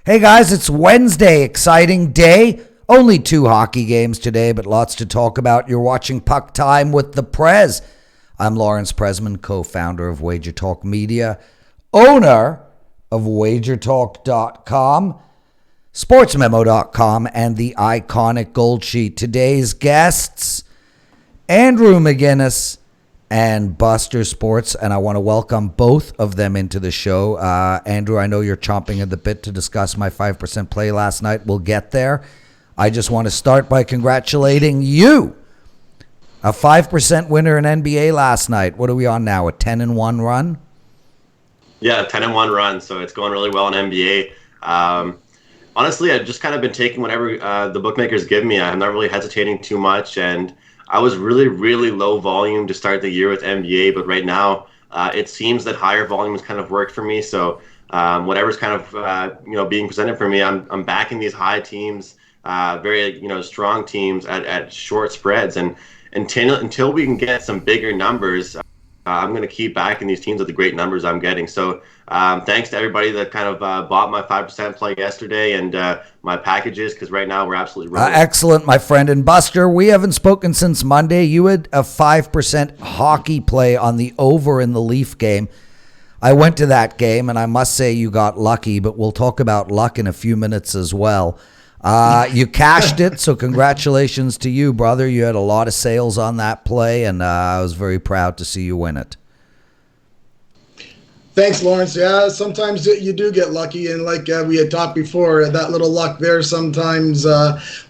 Hey guys, it's Wednesday, exciting day. Only 2 hockey games today, but lots to talk about. You're watching Puck Time with the Prez. I'm Lawrence Presman, co-founder of WagerTalk Media, owner of WagerTalk.com, SportsMemo.com, and the iconic Gold Sheet. Today's guests, Andrew McGinnis and Buster Sports, and I want to welcome both of them into the show. Andrew, I know you're chomping at the bit to discuss my 5% play last night. We'll get there. I just want to start by congratulating you. A 5% winner in NBA last night. What are we on now, a 10-1 run? Yeah, 10-1 run, so it's going really well in NBA. Honestly, I've just kind of been taking whatever the bookmakers give me. I'm not really hesitating too much, and I was really, really low volume to start the year with NBA, but right now it seems that higher volume has kind of worked for me. So whatever's kind of being presented for me, I'm backing these high teams, very strong teams at short spreads, and until we can get some bigger numbers, I'm going to keep backing these teams with the great numbers I'm getting. So thanks to everybody that kind of bought my 5% play yesterday and my packages, because right now we're absolutely rolling. Excellent, my friend. And Buster, we haven't spoken since Monday. You had a 5% hockey play on the over in the Leaf game. I went to that game, and I must say you got lucky, but we'll talk about luck in a few minutes as well. You cashed it, so congratulations to you, brother. You had a lot of sales on that play, and I was very proud to see you win it. Thanks, Lawrence. Yeah, sometimes you do get lucky, and like we had talked before, that little luck there. Sometimes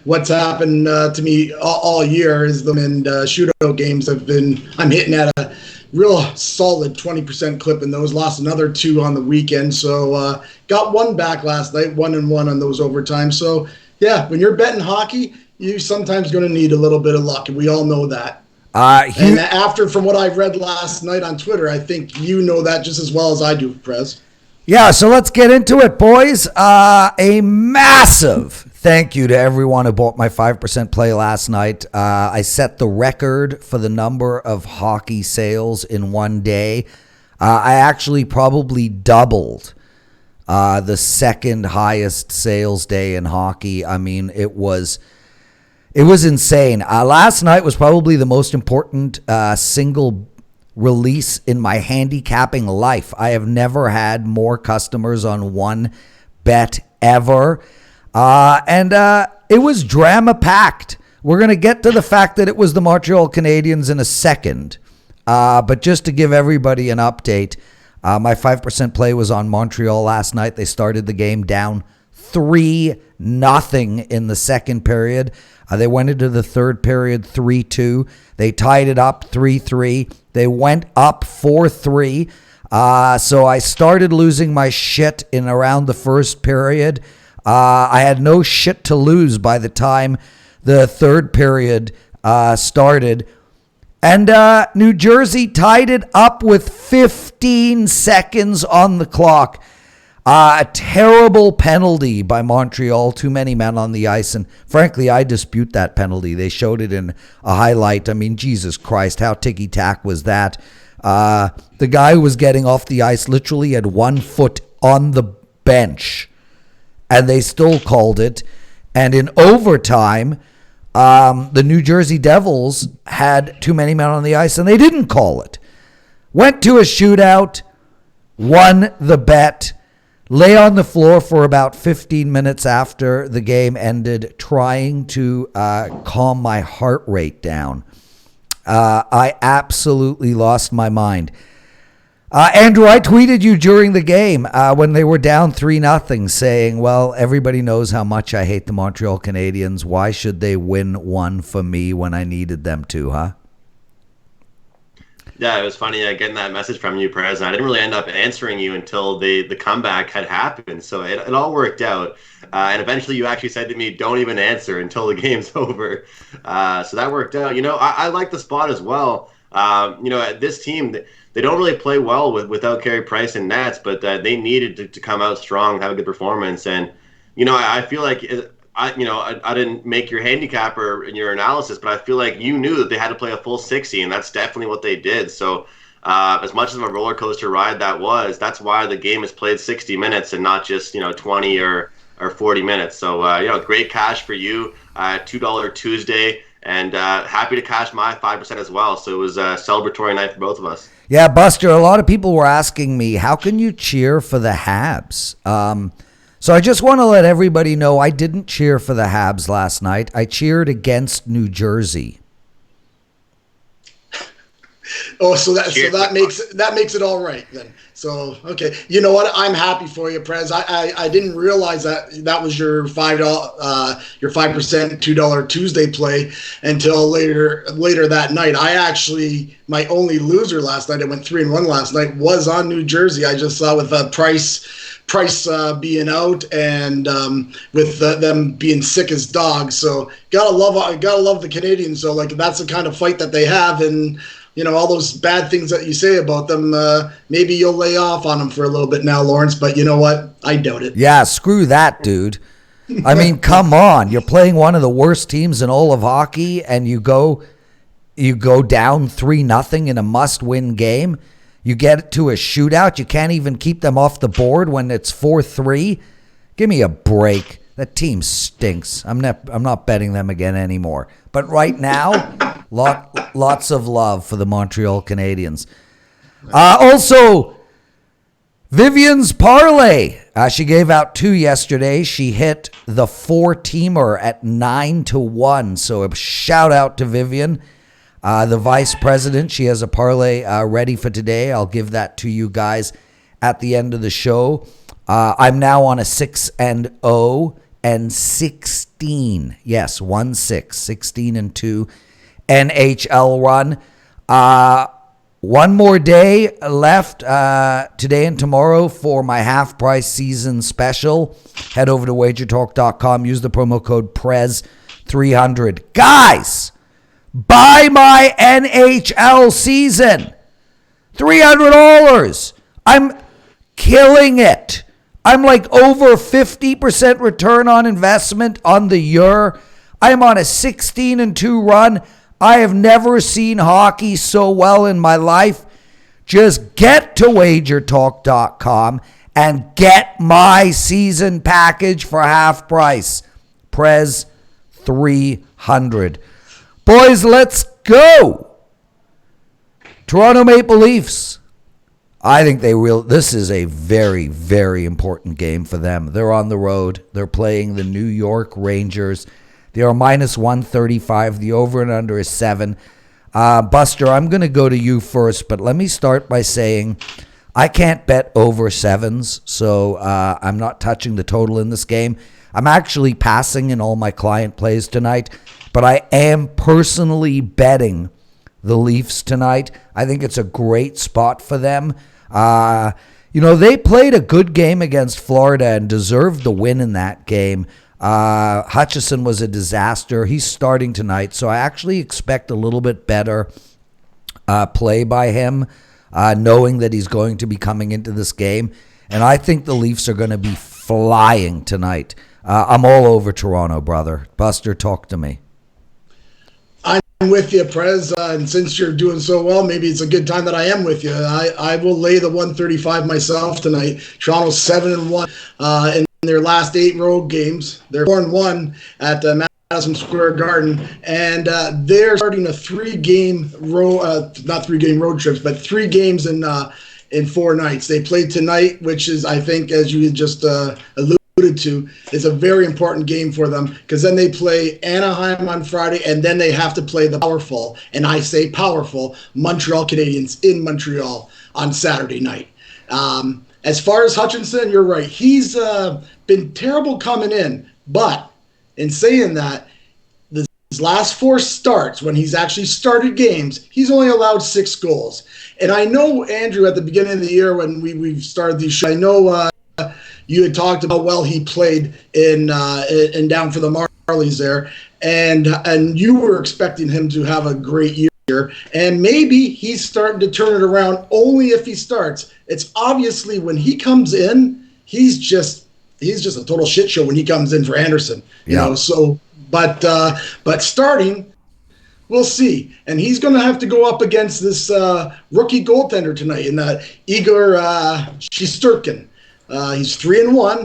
what's happened to me all year is shootout games I'm hitting at a real solid 20% clip in those. Lost another 2 on the weekend, so got 1 back last night, 1-1 on those overtime. So yeah, when you're betting hockey, you're sometimes going to need a little bit of luck, and we all know that. And from what I read last night on Twitter, I think you know that just as well as I do, Prez. Yeah, so let's get into it, boys. A massive thank you to everyone who bought my 5% play last night. I set the record for the number of hockey sales in one day. I actually probably doubled the second highest sales day in hockey. I mean, it was insane. Last night was probably the most important single release in my handicapping life. I have never had more customers on one bet ever. And it was drama-packed. We're going to get to the fact that it was the Montreal Canadiens in a second. But just to give everybody an update, my 5% play was on Montreal last night. They started the game down 3-0 in the second period. They went into the third period 3-2. They tied it up 3-3. They went up 4-3. So I started losing my shit in around the first period. I had no shit to lose by the time the third period started. And New Jersey tied it up with 15 seconds on the clock. A terrible penalty by Montreal, too many men on the ice, and frankly, I dispute that penalty. They showed it in a highlight. I mean, Jesus Christ, how ticky-tack was that? The guy who was getting off the ice literally had 1 foot on the bench, and they still called it. And in overtime, the New Jersey Devils had too many men on the ice, and they didn't call it. Went to a shootout, won the bet, lay on the floor for about 15 minutes after the game ended, trying to calm my heart rate down. I absolutely lost my mind. Andrew, I tweeted you during the game when they were down 3-0 saying, well, everybody knows how much I hate the Montreal Canadiens. Why should they win one for me when I needed them to, huh? Yeah, it was funny getting that message from you, Prez. I didn't really end up answering you until the comeback had happened. So it all worked out. And eventually you actually said to me, don't even answer until the game's over. So that worked out. I like the spot as well. This team, they don't really play well without Carey Price and Nats, but they needed to come out strong, have a good performance. And, I feel like I didn't make your handicapper in your analysis, but I feel like you knew that they had to play a full 60, and that's definitely what they did. So as much of a roller coaster ride that was, that's why the game is played 60 minutes and not just 20 or or 40 minutes. So, great cash for you. $2 Tuesday, and happy to cash my 5% as well. So it was a celebratory night for both of us. Yeah, Buster, a lot of people were asking me, how can you cheer for the Habs? So I just want to let everybody know I didn't cheer for the Habs last night. I cheered against New Jersey. Oh, so that makes it all right then. So okay, you know what? I'm happy for you, Prez. I didn't realize that was your $5 your 5% $2 Tuesday play until later that night. I actually, my only loser last night, I went 3-1 last night, was on New Jersey. I just saw with Price being out and with them being sick as dogs. So gotta love the Canadians. So like that's the kind of fight that they have, and all those bad things that you say about them, maybe you'll lay off on them for a little bit now, Lawrence, but you know what? I doubt it. Yeah, screw that, dude. I mean, come on. You're playing one of the worst teams in all of hockey, and you go down 3-0 in a must-win game. You get to a shootout. You can't even keep them off the board when it's 4-3. Give me a break. That team stinks. I'm not betting them again anymore. But right now, lots of love for the Montreal Canadiens. Also, Vivian's parlay. She gave out 2 yesterday. She hit the 4-teamer at 9-1. So a shout out to Vivian, the vice president. She has a parlay ready for today. I'll give that to you guys at the end of the show. I'm now on a 6-0 and 16. Yes, 16-2 NHL run. One more day left today and tomorrow for my half-price season special. Head over to WagerTalk.com. Use the promo code PREZ300. Guys, buy my NHL season. $300. I'm killing it. I'm like over 50% return on investment on the year. I'm on a 16-2 run. I have never seen hockey so well in my life. Just get to WagerTalk.com and get my season package for half price. Prez 300. Boys, let's go. Toronto Maple Leafs. I think this is a very, very important game for them. They're on the road. They're playing the New York Rangers. They are minus 135. The over and under is 7. Buster, I'm going to go to you first, but let me start by saying I can't bet over 7s, so I'm not touching the total in this game. I'm actually passing in all my client plays tonight, but I am personally betting the Leafs tonight. I think it's a great spot for them. They played a good game against Florida and deserved the win in that game. Hutchison was a disaster. He's starting tonight, so I actually expect a little bit better play by him, knowing that he's going to be coming into this game. And I think the Leafs are going to be flying tonight. I'm all over Toronto, brother. Buster, talk to me. I'm with you, Prez, and since you're doing so well, maybe it's a good time that I am with you. I will lay the 135 myself tonight. Toronto's 7-1 in their last 8 road games. They're 4-1 at Madison Square Garden, and they're starting a 3-game not 3-game road trips, but 3 games in 4 nights. They played tonight, which is, I think, as you just alluded to, is a very important game for them, because then they play Anaheim on Friday, and then they have to play the powerful, and I say powerful, Montreal Canadiens in Montreal on Saturday night. As far as Hutchinson, you're right. He's been terrible coming in, but in saying that, his last 4 starts, when he's actually started games, he's only allowed 6 goals. And I know, Andrew, at the beginning of the year when we've started these shows, I know you had talked about how well he played in down for the Marlies there, and you were expecting him to have a great year, and maybe he's starting to turn it around only if he starts. It's obviously when he comes in, he's just a total shit show when he comes in for Anderson. You know, so but starting, we'll see. And he's going to have to go up against this rookie goaltender tonight in Igor Shesterkin. He's 3-1.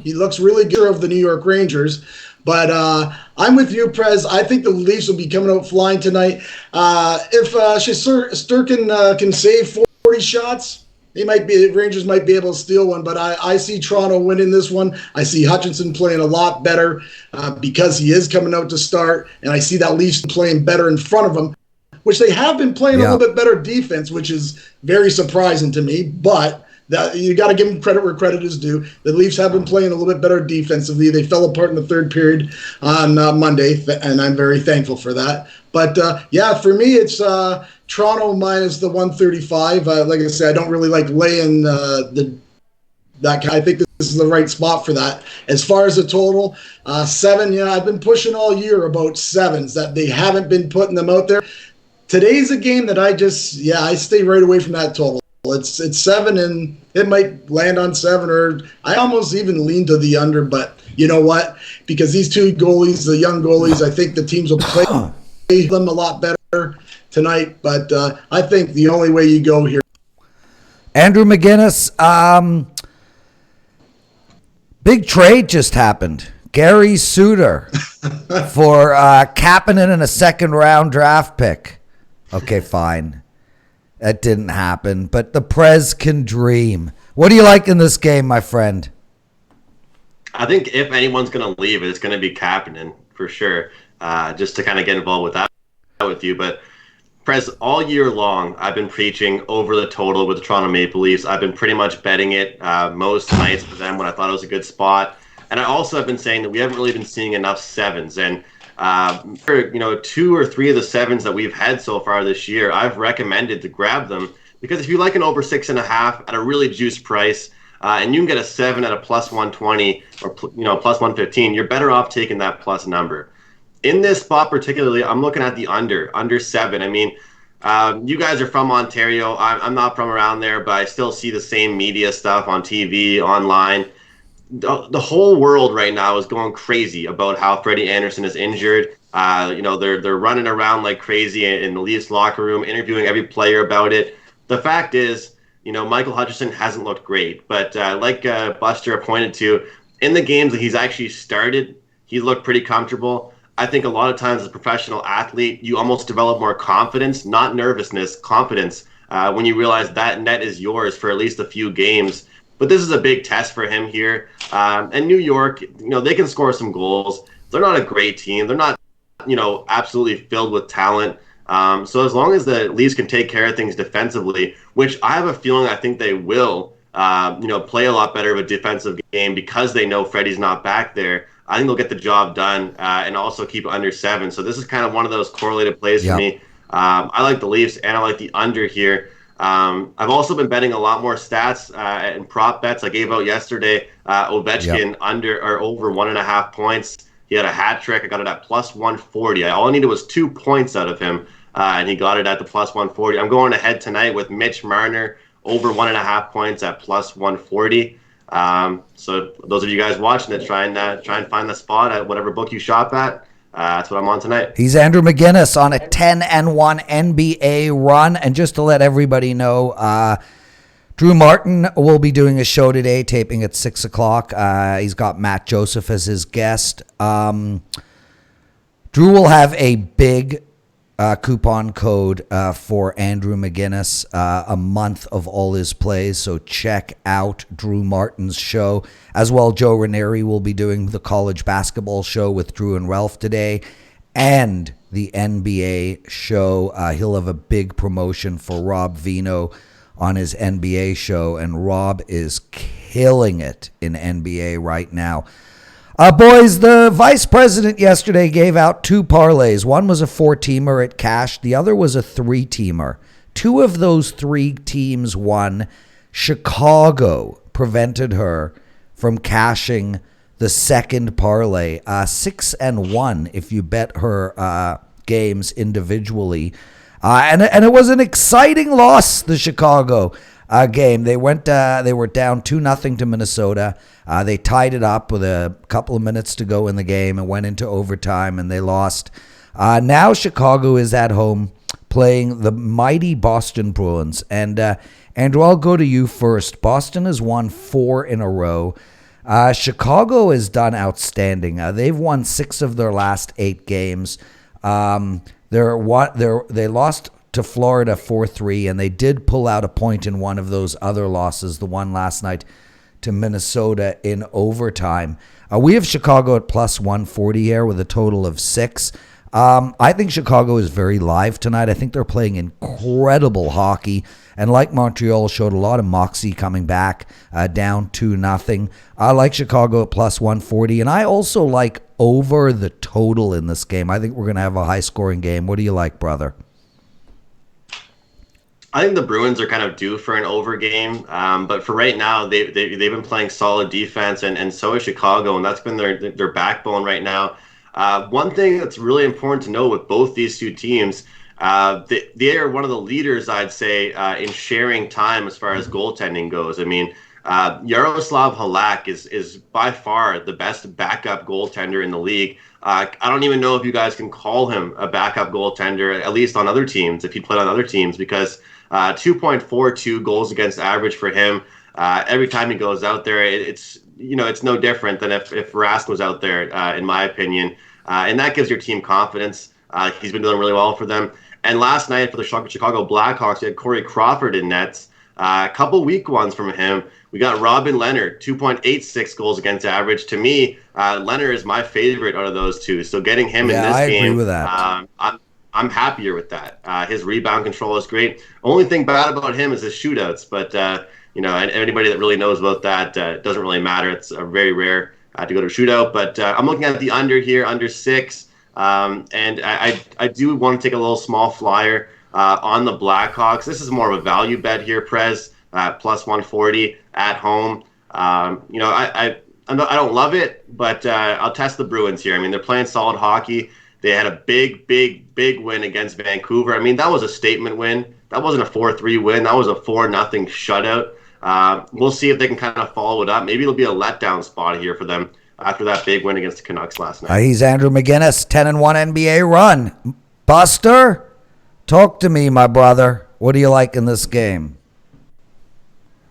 He looks really good of the New York Rangers. But I'm with you, Prez. I think the Leafs will be coming out flying tonight. If Shesterkin can save 40 shots, Rangers might be able to steal one. But I see Toronto winning this one. I see Hutchinson playing a lot better because he is coming out to start. And I see that Leafs playing better in front of him, which they have been playing a little bit better defense, which is very surprising to me. But you got to give them credit where credit is due. The Leafs have been playing a little bit better defensively. They fell apart in the third period on Monday, and I'm very thankful for that. But, for me, it's Toronto minus the 135. Like I said, I don't really like laying that. I think this is the right spot for that. As far as the total, 7, I've been pushing all year about 7s, that they haven't been putting them out there. Today's a game that I stay right away from that total. It's 7, and it might land on 7, or I almost even lean to the under. But you know what? Because these two goalies, the young goalies, I think the teams will play them a lot better tonight. But I think the only way you go here. Andrew McGinnis, big trade just happened. Gary Suter for Kapanen and a second-round draft pick. Okay, fine. That didn't happen, but the Prez can dream. What do you like in this game, my friend? I think if anyone's going to leave, it's going to be Kapanen for sure, just to kind of get involved with that with you. But Prez, all year long, I've been preaching over the total with the Toronto Maple Leafs. I've been pretty much betting it most nights for them when I thought it was a good spot. And I also have been saying that we haven't really been seeing enough 7s. And for 2 or 3 of the 7s that we've had so far this year, I've recommended to grab them because if you like an over 6.5 at a really juiced price, and you can get a 7 at a plus 120 or plus 115, you're better off taking that plus number. In this spot particularly, I'm looking at the under 7. I mean, you guys are from Ontario. I'm not from around there, but I still see the same media stuff on TV, online. The whole world right now is going crazy about how Freddie Anderson is injured. They're running around like crazy in the Leafs locker room, interviewing every player about it. The fact is, Michael Hutchinson hasn't looked great, but like Buster pointed to, in the games that he's actually started, he's looked pretty comfortable. I think a lot of times as a professional athlete, you almost develop more confidence, not nervousness, confidence, when you realize that net is yours for at least a few games. But this is a big test for him here. And New York, they can score some goals. They're not a great team. They're not, absolutely filled with talent. So as long as the Leafs can take care of things defensively, which I have a feeling I think they will, play a lot better of a defensive game because they know Freddie's not back there. I think they'll get the job done and also keep it under 7. So this is kind of one of those correlated plays for me. I like the Leafs and I like the under here. I've also been betting a lot more stats and prop bets. I gave out yesterday Ovechkin under or over 1.5 points. He had a hat trick. I got it at plus 140. All I needed was 2 points out of him, and he got it at the plus 140. I'm going ahead tonight with Mitch Marner over 1.5 points at plus 140. So those of you guys watching it, try and find the spot at whatever book you shop at. That's what I'm on tonight. He's Andrew McGinnis on a 10-1 NBA run. And just to let everybody know, Drew Martin will be doing a show today, taping at 6 o'clock. He's got Matt Joseph as his guest. Drew will have a big coupon code for Andrew McGinnis, a month of all his plays. So check out Drew Martin's show. As well, Joe Ranieri will be doing the college basketball show with Drew and Ralph today and the NBA show. He'll have a big promotion for Rob Vino on his NBA show, and Rob is killing it in NBA right now. Boys, the vice president yesterday gave out 2 parlays. One was a 4-teamer at cash. The other was a 3-teamer. 2 of those 3 teams won. Chicago prevented her from cashing the second parlay. 6-1 if you bet her games individually. And it was an exciting loss, the Chicago game. They were down 2-0 to Minnesota. They tied it up with a couple of minutes to go in the game and went into overtime, and they lost. Now Chicago is at home playing the mighty Boston Bruins. And Andrew, I'll go to you first. Boston has won 4 in a row. Chicago has done outstanding. They've won 6 of their last 8 games. They lost to Florida 4-3, and they did pull out a point in one of those other losses, the one last night to Minnesota in overtime. We have Chicago at plus 140 here with a total of 6. I think Chicago is very live tonight. I think they're playing incredible hockey. And like Montreal, showed a lot of moxie coming back down 2-0. I like Chicago at plus 140. And I also like over the total in this game. I think we're going to have a high-scoring game. What do you like, brother? I think the Bruins are kind of due for an over game. But for right now, they've been playing solid defense, and so is Chicago, and that's been their backbone right now. One thing that's really important to know with both these two teams, they are one of the leaders, I'd say, in sharing time as far as goaltending goes. I mean, Yaroslav Halak is by far the best backup goaltender in the league. I don't even know if you guys can call him a backup goaltender, at least on other teams, if he played on other teams, because 2.42 goals against average for him. Every time he goes out there, it's no different than if Rask was out there, in my opinion. And that gives your team confidence. He's been doing really well for them. And last night for the Chicago Blackhawks, you had Corey Crawford in nets. A couple weak ones from him. We got Robin Leonard, 2.86 goals against average. To me, Leonard is my favorite out of those two. So getting him in this game, agree with that. I'm happier with that. His rebound control is great. Only thing bad about him is his shootouts. But, anybody that really knows about that, it doesn't really matter. It's very rare to go to a shootout. But I'm looking at the under here, under 6. And I do want to take a little small flyer on the Blackhawks. This is more of a value bet here, Prez, plus 140 at home. I don't love it, but I'll test the Bruins here. I mean, they're playing solid hockey. They had a big win against Vancouver. I mean, that was a statement win. That wasn't a 4-3 win. That was a 4-0 shutout. We'll see if they can kind of follow it up. Maybe it'll be a letdown spot here for them after that big win against the Canucks last night. He's Andrew McGinnis, 10-1 NBA run. Buster, talk to me, my brother. What do you like in this game?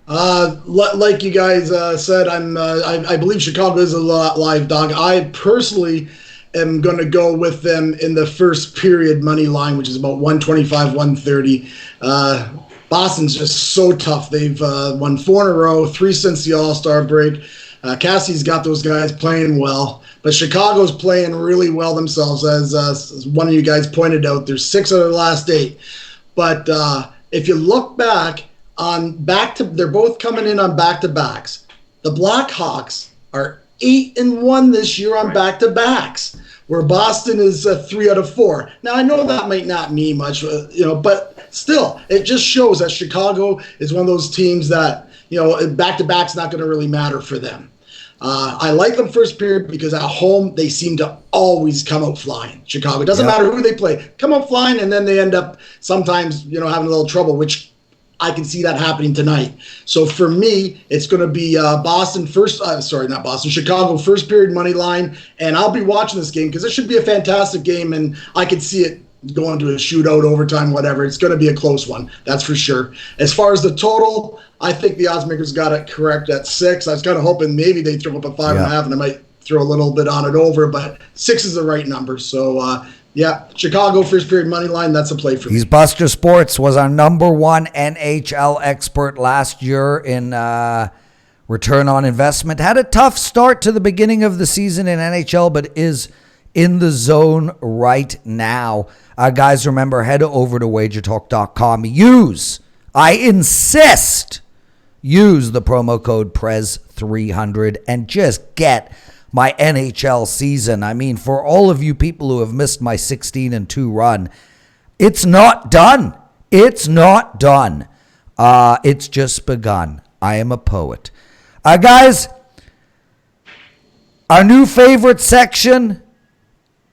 Like you guys said, I believe Chicago is a live dog. I personally am going to go with them in the first period money line, which is about 125, 130. Boston's just so tough. They've won 4 in a row, 3 since the All-Star break. Cassie's got those guys playing well, but Chicago's playing really well themselves, as one of you guys pointed out. There's 6 out of the last 8. But if you look back on they're both coming in on back-to-backs. The Blackhawks are 8-1 this year on back-to-backs, where Boston is 3 out of 4. Now, I know that might not mean much, but still, it just shows that Chicago is one of those teams that, back-to-back's not going to really matter for them. I like them first period because at home, they seem to always come out flying. Chicago, it doesn't matter who they play, come out flying, and then they end up sometimes, having a little trouble, which I can see that happening tonight. So for me, it's going to be Chicago first period money line, and I'll be watching this game because it should be a fantastic game, and I could see it going to a shootout, overtime, whatever. It's going to be a close one, that's for sure. As far as the total, I think the odds makers got it correct at 6. I was kind of hoping maybe they'd throw up a 5.5, and I might throw a little bit on it over, but 6 is the right number. So, Chicago first period money line, that's a play for me. He's Buster Sports, was our number 1 NHL expert last year in return on investment. Had a tough start to the beginning of the season in NHL, but is in the zone right now. Guys, remember, head over to WagerTalk.com. I insist, use the promo code PREZ300 and just get my NHL season. I mean, for all of you people who have missed my 16-2 run, it's not done. It's not done. It's just begun. I am a poet. Guys, our new favorite section,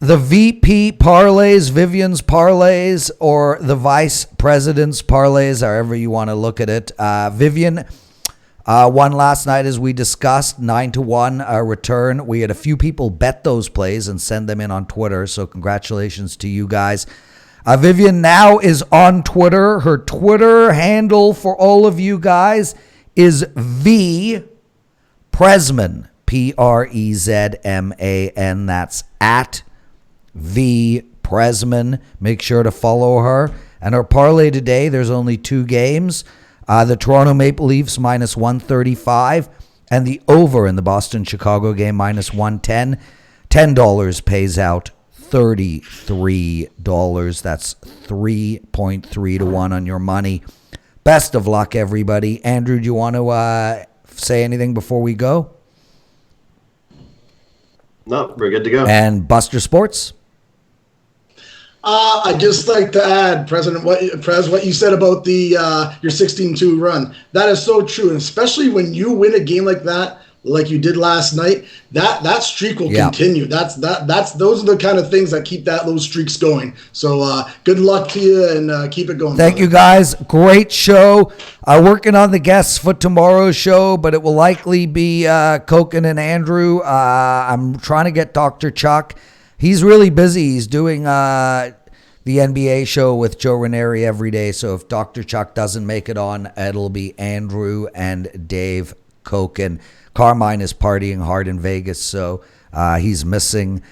the VP parlays, Vivian's parlays, or the vice president's parlays, however you want to look at it. Vivian won last night, as we discussed, 9-1 return. We had a few people bet those plays and send them in on Twitter, so congratulations to you guys. Vivian now is on Twitter. Her Twitter handle for all of you guys is V Presman, Prezman. That's at V Presman. Make sure to follow her. And her parlay today, there's only 2 games. The Toronto Maple Leafs minus 135 and the over in the Boston-Chicago game minus 110. $10 pays out $33. That's 3.3 to 1 on your money. Best of luck, everybody. Andrew, do you want to say anything before we go? No, we're good to go. And Buster Sports? I'd just like to add, Prez, what you said about the your 16-2 run. That is so true, and especially when you win a game like that, like you did last night, that streak will continue. Those are the kind of things that keep those streaks going. So good luck to you, and keep it going. Thank you, guys. Great show. Working on the guests for tomorrow's show, but it will likely be Koken and Andrew. I'm trying to get Dr. Chuck. He's really busy. He's doing the NBA show with Joe Ranieri every day. So if Dr. Chuck doesn't make it on, it'll be Andrew and Dave Koken. Carmine is partying hard in Vegas, so he's missing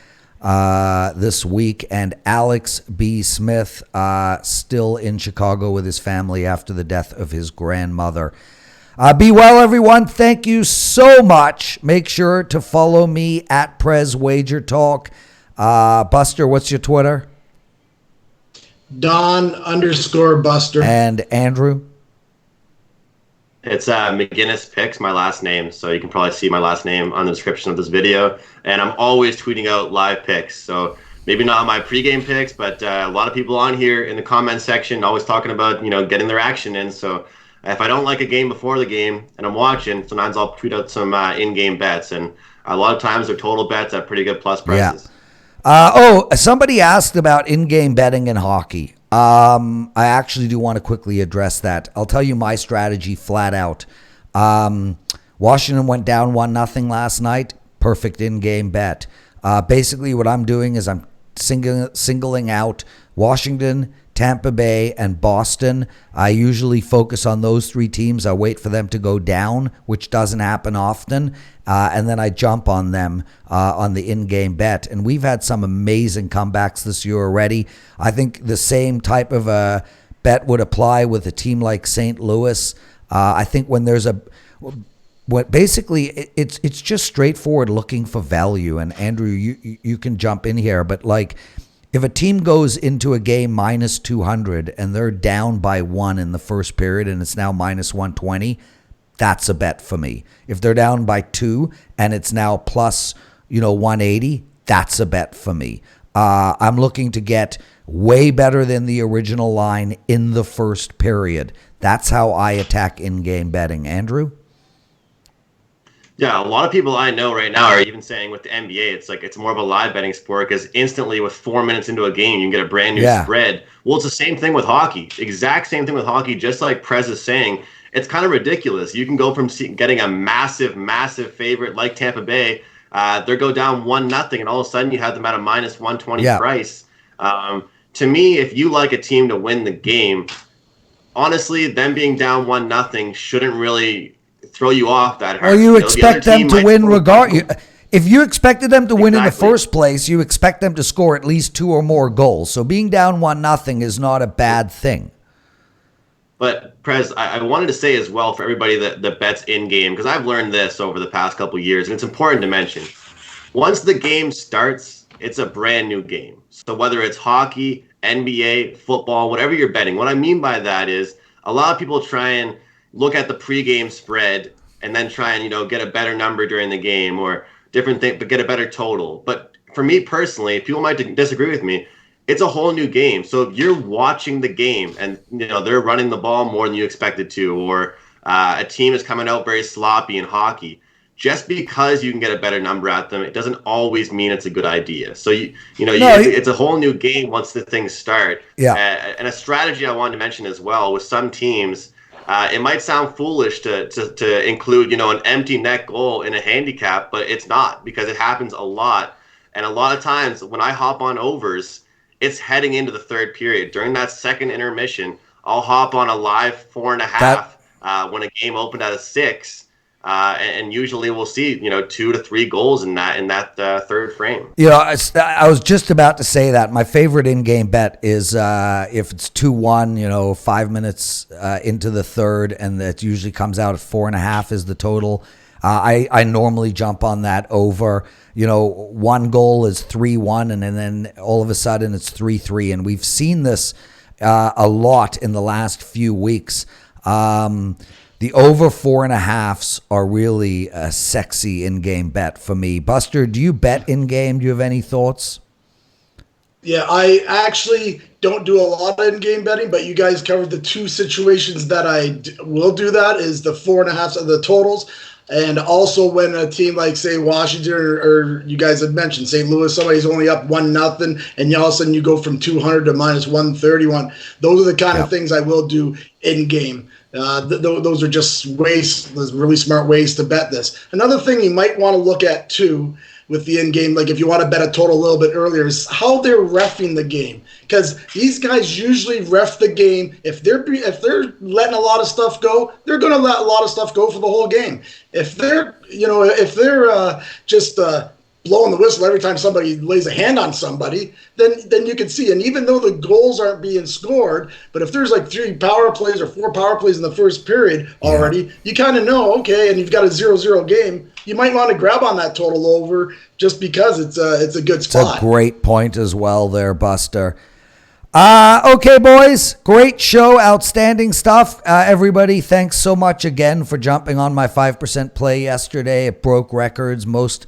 this week. And Alex B. Smith still in Chicago with his family after the death of his grandmother. Be well, everyone. Thank you so much. Make sure to follow me at Prez WagerTalk. Buster, what's your Twitter? Don_Buster. And Andrew? It's McGinnis Picks, my last name. So you can probably see my last name on the description of this video. And I'm always tweeting out live picks. So maybe not my pregame picks, but a lot of people on here in the comment section always talking about, getting their action in. So if I don't like a game before the game and I'm watching, sometimes I'll tweet out some in-game bets. And a lot of times they're total bets at pretty good plus prices. Yeah. Somebody asked about in-game betting in hockey. I actually do want to quickly address that. I'll tell you my strategy flat out. Washington went down 1-0 last night. Perfect in-game bet. Basically what I'm doing is I'm singling out Washington, Tampa Bay, and Boston. I usually focus on those 3 teams. I wait for them to go down, which doesn't happen often, and then I jump on them on the in-game bet. And we've had some amazing comebacks this year already. I think the same type of a bet would apply with a team like St. Louis. I think when there's basically it's just straightforward looking for value. And Andrew, you can jump in here, but like, if a team goes into a game minus 200 and they're down by 1 in the first period and it's now minus 120, that's a bet for me. If they're down by 2 and it's now plus, 180, that's a bet for me. I'm looking to get way better than the original line in the first period. That's how I attack in-game betting. Andrew? Yeah, a lot of people I know right now are even saying with the NBA, it's more of a live betting sport because instantly with 4 minutes into a game, you can get a brand new spread. Well, it's the same thing with hockey. Exact same thing with hockey, just like Prez is saying. It's kind of ridiculous. You can go from getting a massive, massive favorite like Tampa Bay. They go down 1-0, and all of a sudden you have them at a minus 120 price. To me, if you like a team to win the game, honestly, them being down 1-0 shouldn't really throw you off that hard. Or you expect them to win regardless. If you expected them to win in the first place, you expect them to score at least 2 or more goals. So being down 1-0 is not a bad thing. But Prez, I wanted to say as well for everybody that bets in game, because I've learned this over the past couple of years, and it's important to mention. Once the game starts, it's a brand new game. So whether it's hockey, NBA, football, whatever you're betting, what I mean by that is a lot of people try and look at the pregame spread and then try and, get a better number during the game or different thing, but get a better total. But for me personally, people might disagree with me. It's a whole new game. So if you're watching the game and, they're running the ball more than you expected to, or a team is coming out very sloppy in hockey, just because you can get a better number at them, it doesn't always mean it's a good idea. So, it's a whole new game once the things start. Yeah. And a strategy I wanted to mention as well with some teams, it might sound foolish to include, an empty net goal in a handicap, but it's not, because it happens a lot. And a lot of times when I hop on overs, it's heading into the third period. During that second intermission, I'll hop on a live 4.5 when a game opened at a 6. and usually we'll see 2 to 3 goals in that third frame. I was just about to say that my favorite in-game bet is if it's 2-1, 5 minutes into the third, and that usually comes out at 4.5 is the total. I normally jump on that over. One goal is 3-1, and then all of a sudden it's 3-3, and we've seen this a lot in the last few weeks. The over 4.5s are really a sexy in-game bet for me. Buster, do you bet in-game? Do you have any thoughts? Yeah, I actually don't do a lot of in-game betting, but you guys covered the two situations that I will do that is the 4.5s of the totals. And also when a team like, say, Washington or you guys had mentioned St. Louis, somebody's only up 1-0, and all of a sudden you go from 200 to minus 131. Those are the kind of things I will do in-game. Those are just those really smart ways to bet this. Another thing you might want to look at, too, with the in-game, like if you want to bet a total a little bit earlier, is how they're reffing the game. Because these guys usually ref the game. If they're letting a lot of stuff go, they're going to let a lot of stuff go for the whole game. If they're just blowing the whistle every time somebody lays a hand on somebody, then you can see. And even though the goals aren't being scored, but if there's like 3 power plays or 4 power plays in the first period already, you kind of know, okay, and you've got a 0-0 game, you might want to grab on that total over just because it's a good spot. It's a great point as well there, Buster. Okay, boys, great show, outstanding stuff. Everybody, thanks so much again for jumping on my 5% play yesterday. It broke records, most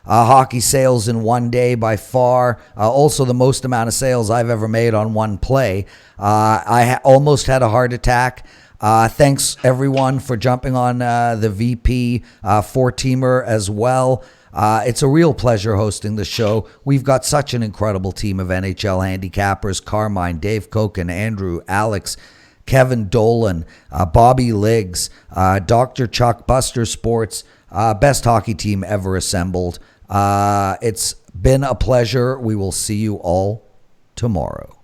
hockey sales in one day by far. Also the most amount of sales I've ever made on one play. I almost had a heart attack. Thanks everyone for jumping on the VP 4-teamer as well. It's a real pleasure hosting the show. We've got such an incredible team of NHL handicappers: Carmine, Dave Koken, Andrew, Alex, Kevin Dolan, Bobby Liggs, Dr. Chuck, Buster Sports. Best hockey team ever assembled. It's been a pleasure. We will see you all tomorrow.